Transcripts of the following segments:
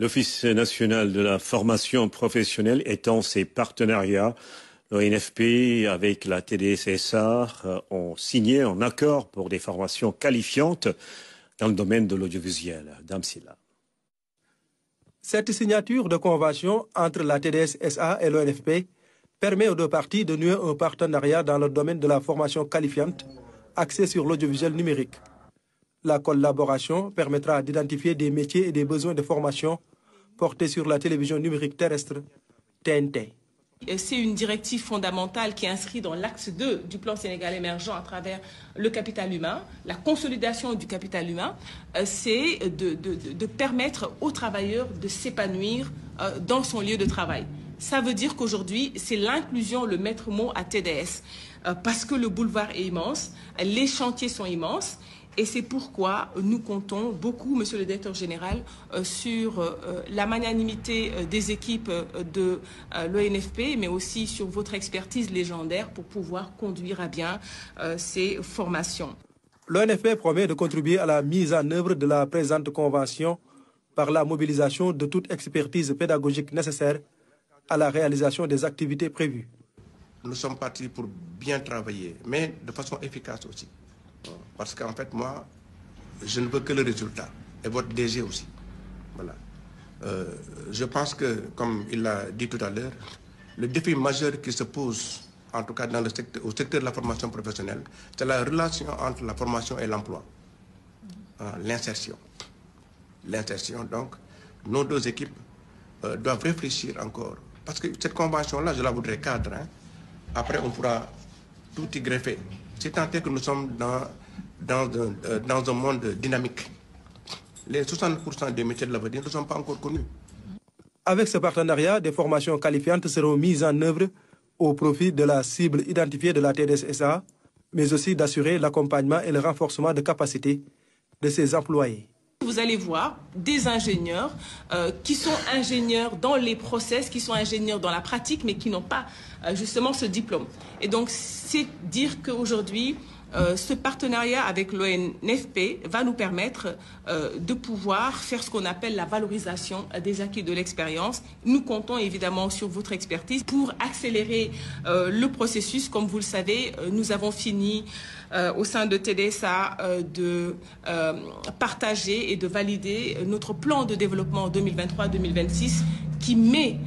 L'Office national de la formation professionnelle étend ses partenariats. L'ONFP avec la TDS-SA ont signé un accord pour des formations qualifiantes dans le domaine de l'audiovisuel. Dame Silla. Cette signature de convention entre la TDS-SA et l'ONFP permet aux deux parties de nouer un partenariat dans le domaine de la formation qualifiante axée sur l'audiovisuel numérique. La collaboration permettra d'identifier des métiers et des besoins de formation portés sur la télévision numérique terrestre, TNT. C'est une directive fondamentale qui est inscrite dans l'axe 2 du plan Sénégal émergent à travers le capital humain. La consolidation du capital humain, c'est de permettre aux travailleurs de s'épanouir dans son lieu de travail. Ça veut dire qu'aujourd'hui, c'est l'inclusion, le maître mot à TDS, parce que le boulevard est immense, les chantiers sont immenses. Et c'est pourquoi nous comptons beaucoup, Monsieur le Directeur Général, sur la magnanimité des équipes de l'ONFP, mais aussi sur votre expertise légendaire pour pouvoir conduire à bien ces formations. L'ONFP promet de contribuer à la mise en œuvre de la présente convention par la mobilisation de toute expertise pédagogique nécessaire à la réalisation des activités prévues. Nous sommes partis pour bien travailler, mais de façon efficace aussi. Parce qu'en fait, moi, je ne veux que le résultat. Et votre DG aussi. Voilà. Je pense que, comme il l'a dit tout à l'heure, le défi majeur qui se pose, en tout cas dans au secteur de la formation professionnelle, c'est la relation entre la formation et l'emploi. L'insertion. L'insertion, donc, nos deux équipes doivent réfléchir encore. Parce que cette convention-là, je la voudrais cadre. Après, on pourra tout y greffer. C'est tant que nous sommes dans un monde dynamique. Les 60% des métiers de l'avenir ne sont pas encore connus. Avec ce partenariat, des formations qualifiantes seront mises en œuvre au profit de la cible identifiée de la TDS-SA, mais aussi d'assurer l'accompagnement et le renforcement de capacités de ses employés. Vous allez voir des ingénieurs qui sont ingénieurs dans les process, qui sont ingénieurs dans la pratique, mais qui n'ont pas justement ce diplôme. Et donc, c'est dire qu'aujourd'hui, ce partenariat avec l'ONFP va nous permettre de pouvoir faire ce qu'on appelle la valorisation des acquis de l'expérience. Nous comptons évidemment sur votre expertise pour accélérer le processus. Comme vous le savez, nous avons fini au sein de TDSA de partager et de valider notre plan de développement 2023-2026 qui met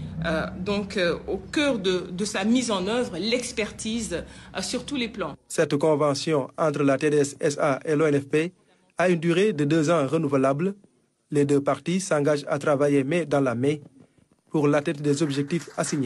au cœur de sa mise en œuvre l'expertise sur tous les plans. Cette convention entre la TDS-SA et l'ONFP a une durée de 2 ans renouvelable. Les deux parties s'engagent à travailler main dans la main pour l'atteinte des objectifs assignés.